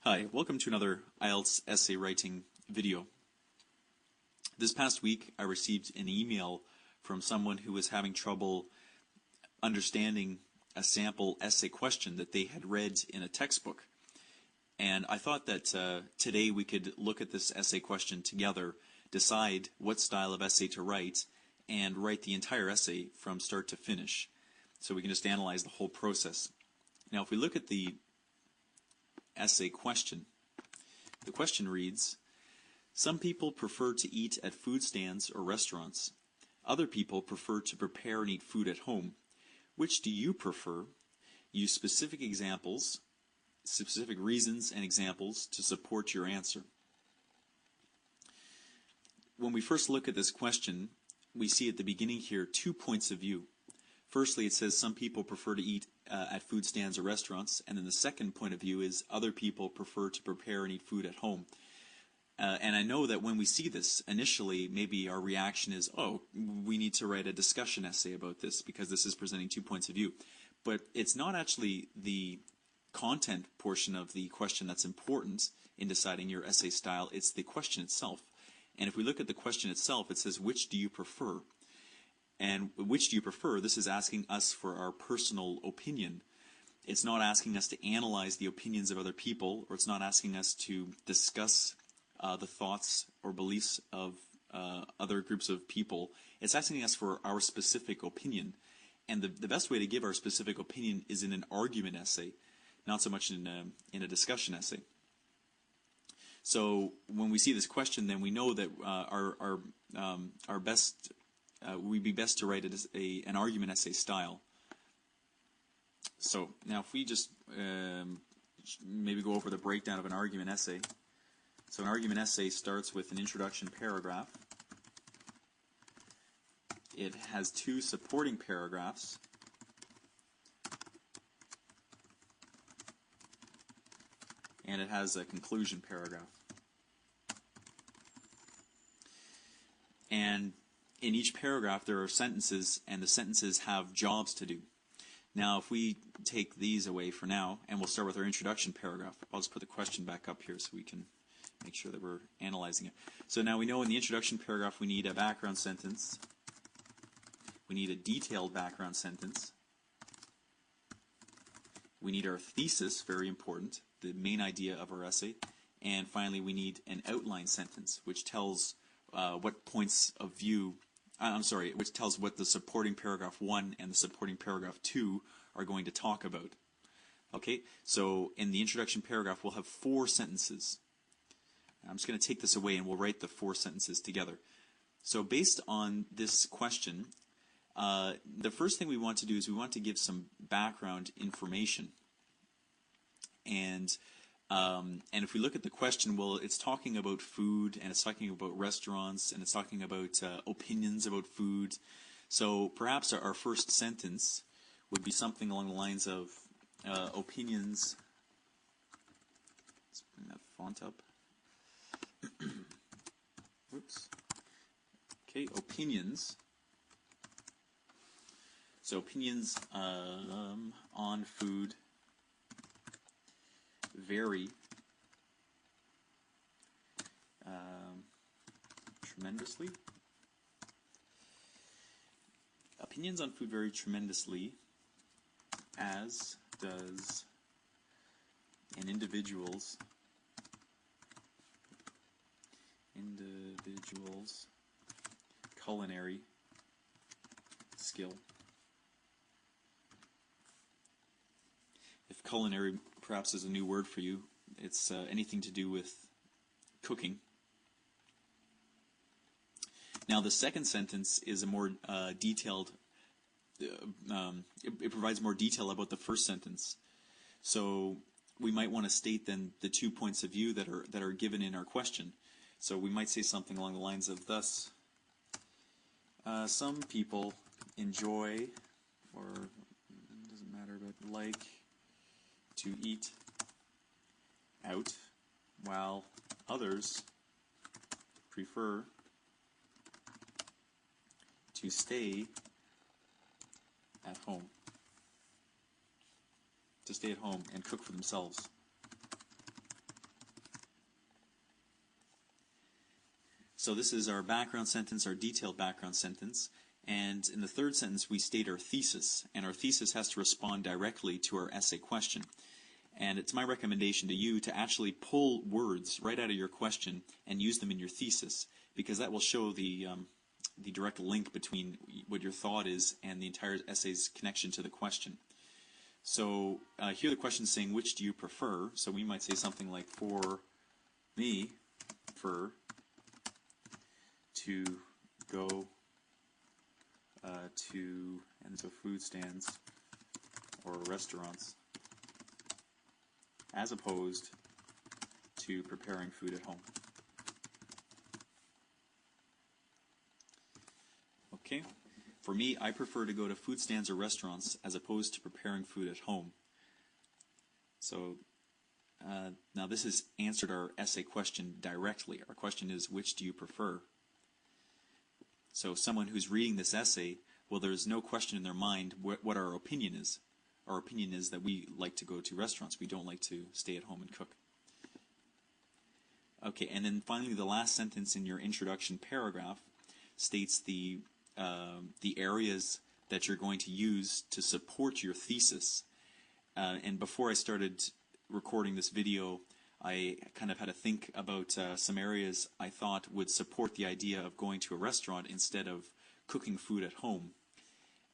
Hi, welcome to another IELTS essay writing video. This past week I received an email from someone who was having trouble understanding a sample essay question that they had read in a textbook. And I thought that today we could look at this essay question together, decide what style of essay to write, and write the entire essay from start to finish. So we can just analyze the whole process. Now if we look at the essay question. The question reads, some people prefer to eat at food stands or restaurants. Other people prefer to prepare and eat food at home. Which do you prefer? Use specific examples, specific reasons and examples to support your answer. When we first look at this question, we see at the beginning here 2 points of view. Firstly, it says some people prefer to eat at food stands or restaurants, and then the second point of view is other people prefer to prepare and eat food at home. And I know that when we see this, initially maybe our reaction is, oh, we need to write a discussion essay about this because this is presenting 2 points of view. But it's not actually the content portion of the question that's important in deciding your essay style, it's the question itself. And if we look at the question itself, it says, which do you prefer? And which do you prefer? This is asking us for our personal opinion. It's not asking us to analyze the opinions of other people, or it's not asking us to discuss the thoughts or beliefs of other groups of people. It's asking us for our specific opinion. And the best way to give our specific opinion is in an argument essay, not so much in a discussion essay. So when we see this question, then we know that our best we'd be best to write it as an argument essay style. So now if we just maybe go over the breakdown of an argument essay. So an argument essay starts with an introduction paragraph. It has 2 supporting paragraphs. And it has a conclusion paragraph. And in each paragraph there are sentences, and the sentences have jobs to do. Now if we take these away for now, and we'll start with our introduction paragraph. I'll just put the question back up here so we can make sure that we're analyzing it. So now we know in the introduction paragraph we need a background sentence. We need a detailed background sentence. We need our thesis, very important, the main idea of our essay. And finally we need an outline sentence, which tells what points of view, which tells what the supporting paragraph 1 and the supporting paragraph 2 are going to talk about. Okay, so in the introduction paragraph we'll have 4 sentences. I'm just going to take this away and we'll write the 4 sentences together. So based on this question, the first thing we want to do is we want to give some background information. And if we look at the question, well, it's talking about food, and it's talking about restaurants, and it's talking about opinions about food. So perhaps our first sentence would be something along the lines of opinions. Let's bring that font up. Whoops. Okay, opinions. So opinions on food vary tremendously. Opinions on food vary tremendously, as does an individual's culinary skill. If culinary perhaps is a new word for you, it's anything to do with cooking. Now the second sentence is a more detailed, it provides more detail about the first sentence. So we might want to state then the 2 points of view that are given in our question. So we might say something along the lines of thus, some people enjoy, or it doesn't matter, but like to eat out, while others prefer to stay at home. To stay at home and cook for themselves. So this is our background sentence, our detailed background sentence. And in the third sentence, we state our thesis. And our thesis has to respond directly to our essay question. And it's my recommendation to you to actually pull words right out of your question and use them in your thesis, because that will show the direct link between what your thought is and the entire essay's connection to the question. So here the question is saying, which do you prefer? So we might say something like, for me, prefer to go to food stands or restaurants as opposed to preparing food at home. Okay. For me, I prefer to go to food stands or restaurants as opposed to preparing food at home. So now this has answered our essay question directly. Our question is, which do you prefer? So someone who's reading this essay, well, there's no question in their mind what our opinion is. Our opinion is that we like to go to restaurants. We don't like to stay at home and cook. Okay, and then finally the last sentence in your introduction paragraph states the areas that you're going to use to support your thesis. And before I started recording this video, I kind of had to think about some areas I thought would support the idea of going to a restaurant instead of cooking food at home.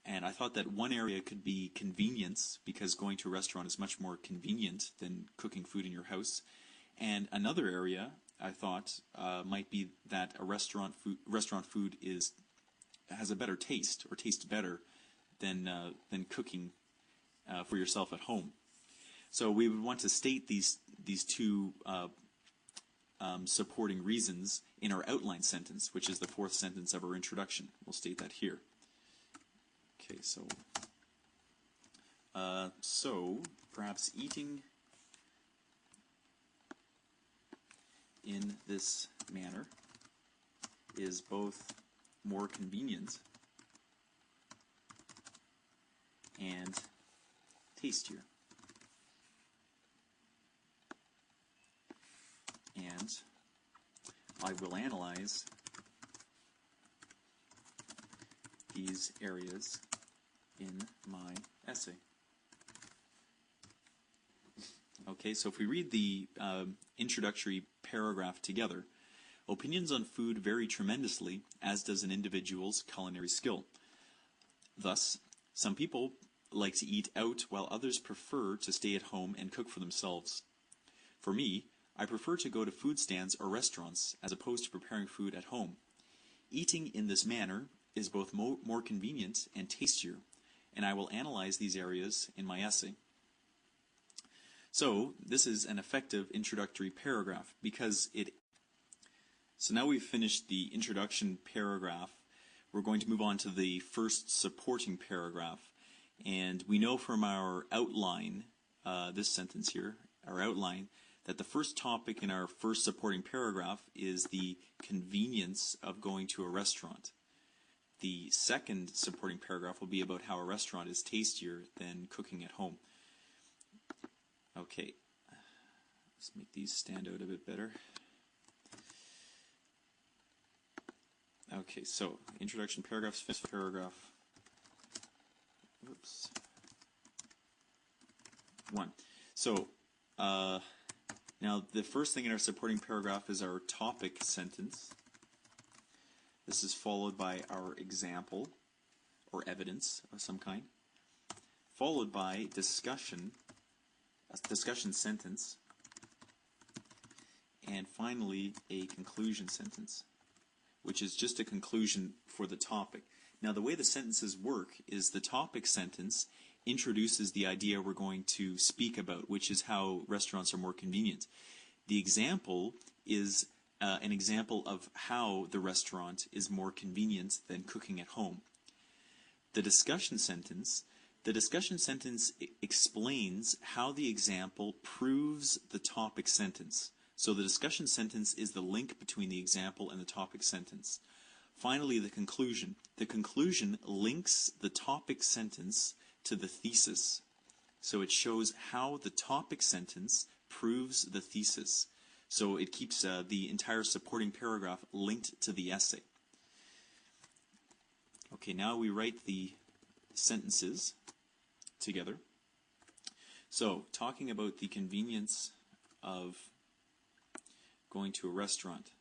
And I thought that one area could be convenience, because going to a restaurant is much more convenient than cooking food in your house. And another area I thought might be that a restaurant food has a better taste, or tastes better than cooking for yourself at home. So we would want to state these two supporting reasons in our outline sentence, which is the fourth sentence of our introduction. We'll state that here. Okay, so perhaps eating in this manner is both more convenient and tastier. And I will analyze these areas in my essay. Okay, so if we read the introductory paragraph together, opinions on food vary tremendously, as does an individual's culinary skill. Thus, some people like to eat out while others prefer to stay at home and cook for themselves. For me, I prefer to go to food stands or restaurants as opposed to preparing food at home. Eating in this manner is both more convenient and tastier, and I will analyze these areas in my essay. So this is an effective introductory paragraph because So now we've finished the introduction paragraph. We're going to move on to the first supporting paragraph. And we know from our outline, this sentence here, our outline, that the first topic in our first supporting paragraph is the convenience of going to a restaurant. The second supporting paragraph will be about how a restaurant is tastier than cooking at home. Okay, let's make these stand out a bit better. Okay, so introduction paragraphs, fifth paragraph. Oops. 1. So now the first thing in our supporting paragraph is our topic sentence. This is followed by our example or evidence of some kind, followed by discussion, a discussion sentence, and finally a conclusion sentence, which is just a conclusion for the topic. Now the way the sentences work is the topic sentence introduces the idea we're going to speak about, which is how restaurants are more convenient. The example is an example of how the restaurant is more convenient than cooking at home. The discussion sentence explains how the example proves the topic sentence. So the discussion sentence is the link between the example and the topic sentence. Finally, the conclusion. The conclusion links the topic sentence to the thesis. So it shows how the topic sentence proves the thesis. So it keeps the entire supporting paragraph linked to the essay. Okay, now we write the sentences together. So, talking about the convenience of going to a restaurant.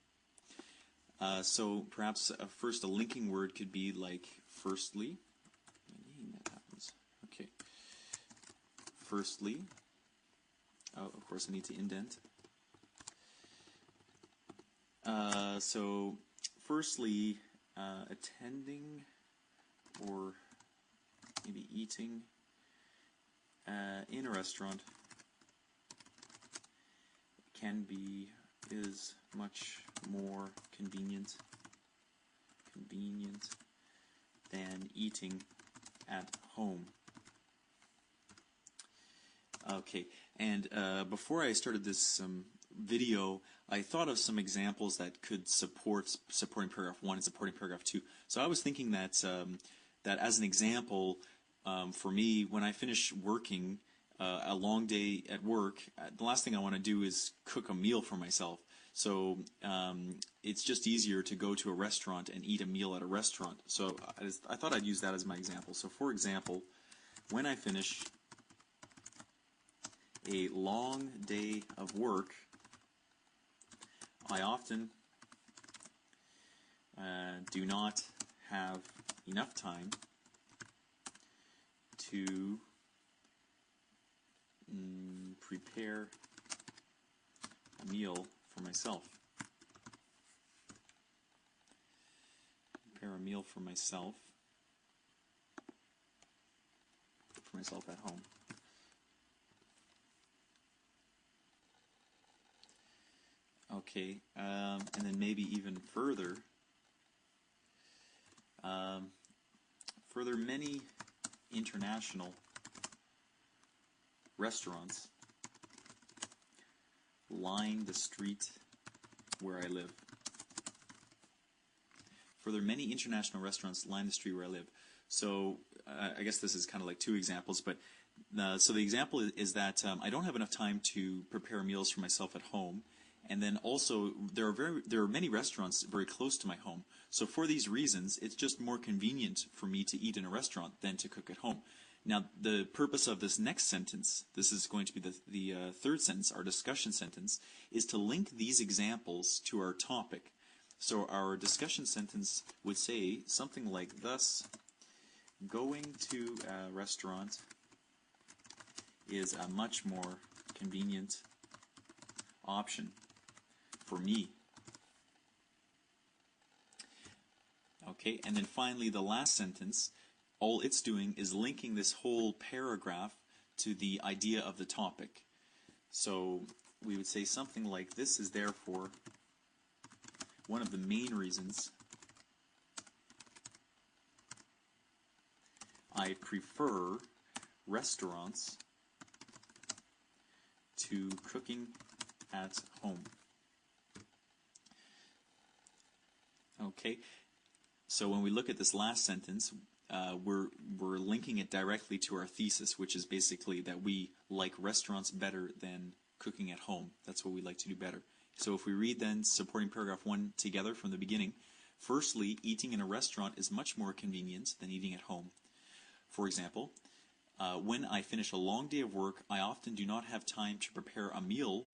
So perhaps first a linking word could be like firstly. That happens. Okay. Firstly. Oh, of course I need to indent. So firstly, attending or maybe eating in a restaurant is much more convenient than eating at home. Okay, and before I started this video, I thought of some examples that could support supporting paragraph 1 and supporting paragraph 2. So I was thinking that that as an example, for me, when I finish working a long day at work, the last thing I want to do is cook a meal for myself. So it's just easier to go to a restaurant and eat a meal at a restaurant. So I thought I'd use that as my example. So for example, when I finish a long day of work, I often do not have enough time to prepare a meal for myself. Prepare a meal for myself at home. Okay, and then maybe even further, many international restaurants line the street where I live. Further, many international restaurants line the street where I live. So I guess this is kind of like two examples, but so the example is that I don't have enough time to prepare meals for myself at home. And then also, there are many restaurants very close to my home. So for these reasons, it's just more convenient for me to eat in a restaurant than to cook at home. Now, the purpose of this next sentence, this is going to be the third sentence, our discussion sentence, is to link these examples to our topic. So our discussion sentence would say something like, thus, going to a restaurant is a much more convenient option for me. Okay, and then finally the last sentence, all it's doing is linking this whole paragraph to the idea of the topic. So we would say something like, this is therefore one of the main reasons I prefer restaurants to cooking at home. Okay, so when we look at this last sentence, we're linking it directly to our thesis, which is basically that we like restaurants better than cooking at home. That's what we like to do better. So if we read then supporting paragraph 1 together from the beginning, firstly, eating in a restaurant is much more convenient than eating at home. For example, when I finish a long day of work, I often do not have time to prepare a meal.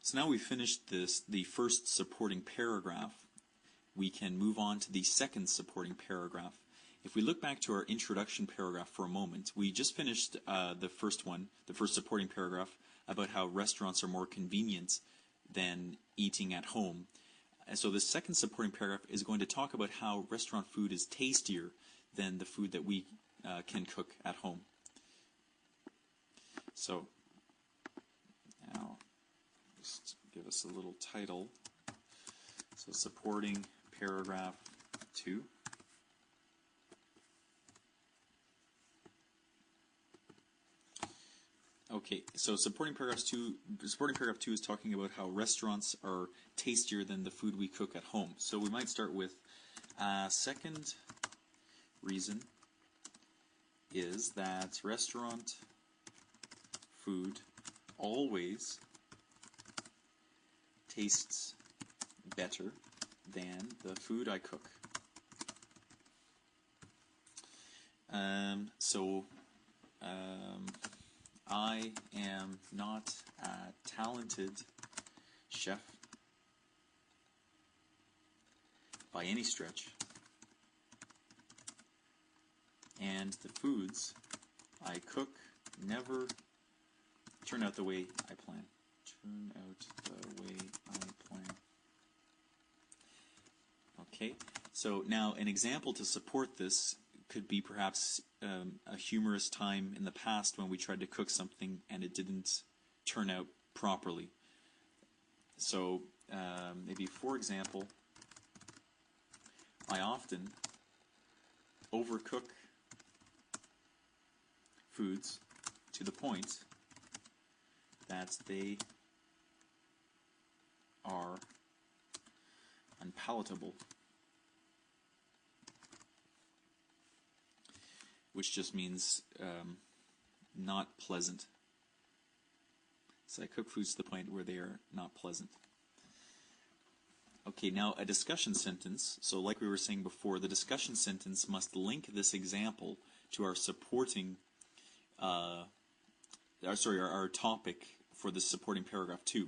So now we've finished the first supporting paragraph. We can move on to the second supporting paragraph. If we look back to our introduction paragraph for a moment, we just finished the first supporting paragraph about how restaurants are more convenient than eating at home. And so the second supporting paragraph is going to talk about how restaurant food is tastier than the food that we can cook at home. So now just give us a little title. So supporting paragraph 2. Okay, so supporting paragraph 2 is talking about how restaurants are tastier than the food we cook at home. So we might start with second reason is that restaurant food always tastes better than the food I cook. I am not a talented chef by any stretch, and the foods I cook never turn out the way I plan. Turn out the way I plan. Okay, so now an example to support this could be perhaps a humorous time in the past when we tried to cook something and it didn't turn out properly. So maybe, for example, I often overcook foods to the point that they are unpalatable, which just means not pleasant. So I cook foods to the point where they are not pleasant. Okay, now a discussion sentence. So like we were saying before, the discussion sentence must link this example to our supporting, our topic for the supporting paragraph 2.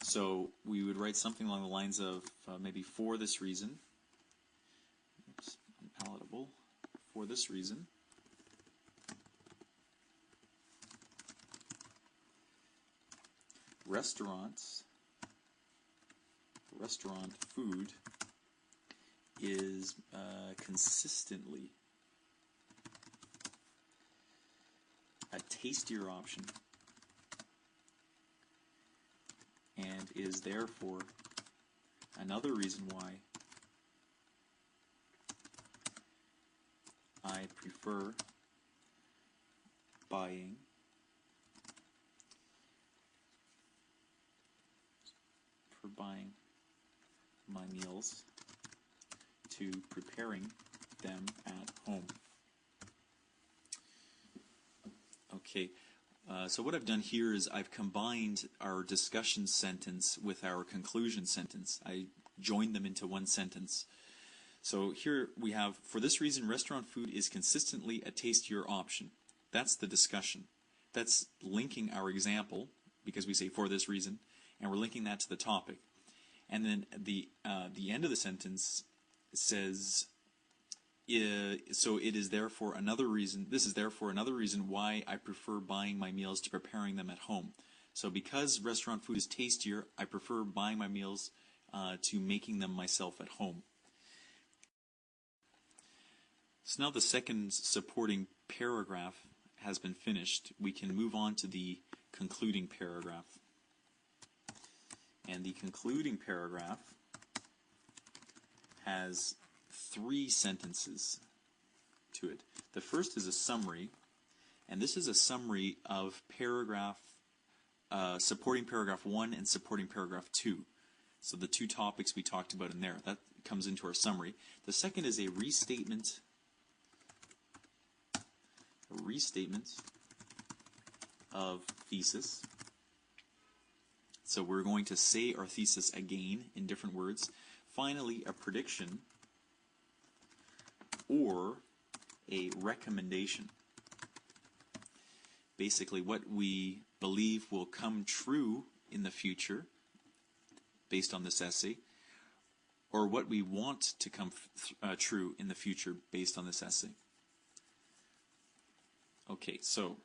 So we would write something along the lines of maybe for this reason, unpalatable, for this reason, restaurant food is consistently a tastier option and is therefore another reason why I prefer buying my meals to preparing them at home. Okay, so what I've done here is I've combined our discussion sentence with our conclusion sentence. I joined them into one sentence. So here we have, for this reason, restaurant food is consistently a tastier option. That's the discussion. That's linking our example, because we say for this reason, and we're linking that to the topic. And then the end of the sentence says, so it is therefore another reason, this is therefore another reason why I prefer buying my meals to preparing them at home. So because restaurant food is tastier, I prefer buying my meals to making them myself at home. So now the second supporting paragraph has been finished. We can move on to the concluding paragraph. And the concluding paragraph has 3 sentences to it. The first is a summary, and this is a summary of supporting paragraph 1 and supporting paragraph 2. So the 2 topics we talked about in there, that comes into our summary. The second is a restatement of thesis. So we're going to say our thesis again in different words. Finally, a prediction or a recommendation. Basically, what we believe will come true in the future based on this essay, or what we want to come true in the future based on this essay. Okay, so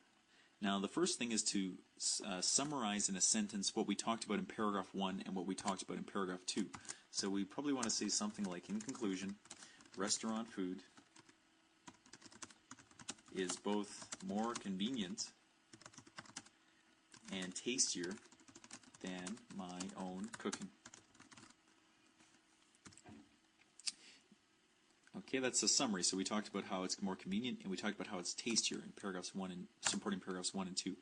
now the first thing is to summarize in a sentence what we talked about in paragraph 1 and what we talked about in paragraph 2. So we probably want to say something like, in conclusion, restaurant food is both more convenient and tastier than my own cooking. Okay, that's a summary. So we talked about how it's more convenient, and we talked about how it's tastier in paragraphs 1 and supporting paragraphs 1 and 2.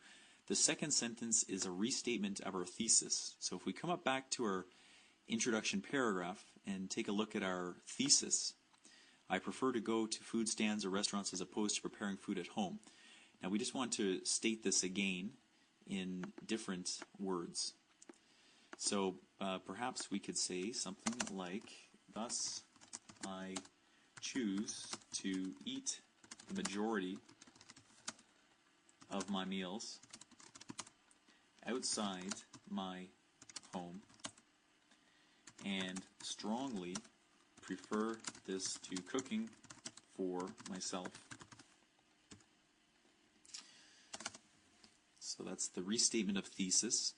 The second sentence is a restatement of our thesis. So if we come up back to our introduction paragraph and take a look at our thesis, I prefer to go to food stands or restaurants as opposed to preparing food at home. Now we just want to state this again in different words. So perhaps we could say something like, thus I choose to eat the majority of my meals outside my home and strongly prefer this to cooking for myself. So that's the restatement of thesis.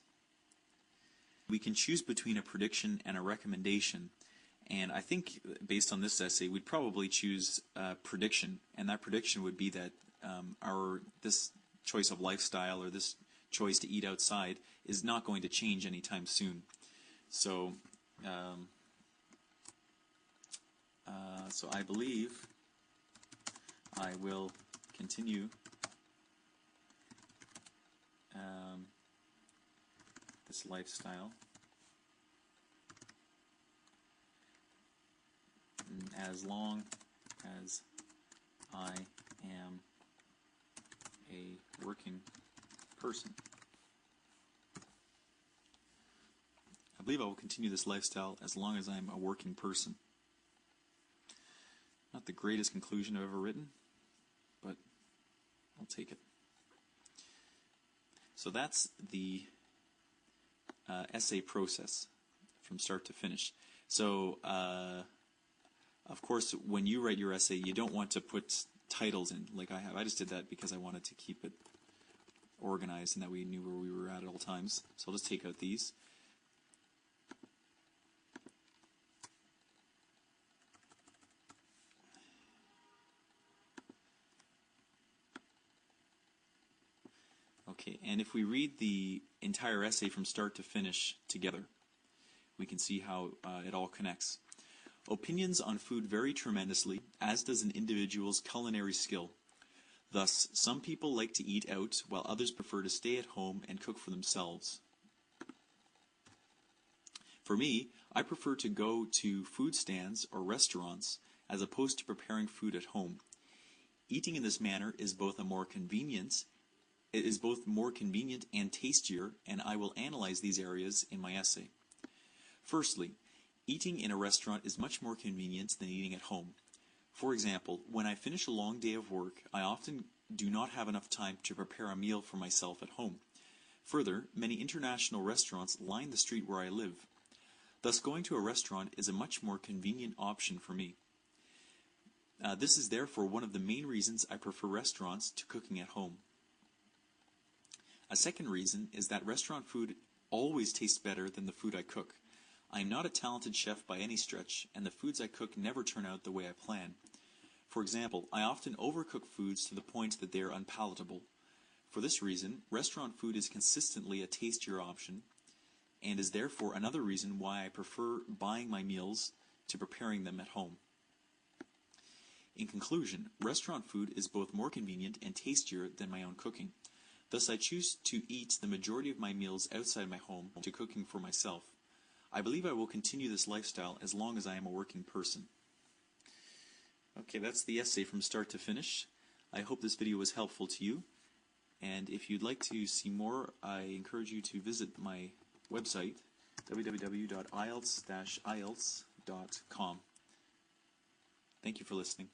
We can choose between a prediction and a recommendation, and I think based on this essay we'd probably choose prediction, and that prediction would be that this choice of lifestyle or this choice to eat outside is not going to change anytime soon. So so I believe I will continue this lifestyle as long as I am a working person. I believe I will continue this lifestyle as long as I'm a working person. Not the greatest conclusion I've ever written, but I'll take it. So that's the essay process from start to finish. So, of course, when you write your essay, you don't want to put titles in like I have. I just did that because I wanted to keep it organized and that we knew where we were at all times. So I'll just take out these. Okay, and if we read the entire essay from start to finish together, we can see how it all connects. Opinions on food vary tremendously, as does an individual's culinary skill. Thus, some people like to eat out, while others prefer to stay at home and cook for themselves. For me, I prefer to go to food stands or restaurants as opposed to preparing food at home. Eating in this manner is both more convenient and tastier, and I will analyze these areas in my essay. Firstly, eating in a restaurant is much more convenient than eating at home. For example, when I finish a long day of work, I often do not have enough time to prepare a meal for myself at home. Further, many international restaurants line the street where I live. Thus, going to a restaurant is a much more convenient option for me. This is therefore one of the main reasons I prefer restaurants to cooking at home. A second reason is that restaurant food always tastes better than the food I cook. I am not a talented chef by any stretch, and the foods I cook never turn out the way I plan. For example, I often overcook foods to the point that they are unpalatable. For this reason, restaurant food is consistently a tastier option, and is therefore another reason why I prefer buying my meals to preparing them at home. In conclusion, restaurant food is both more convenient and tastier than my own cooking. Thus, I choose to eat the majority of my meals outside my home to cooking for myself. I believe I will continue this lifestyle as long as I am a working person. Okay, that's the essay from start to finish. I hope this video was helpful to you. And if you'd like to see more, I encourage you to visit my website, www.ielts-ielts.com. Thank you for listening.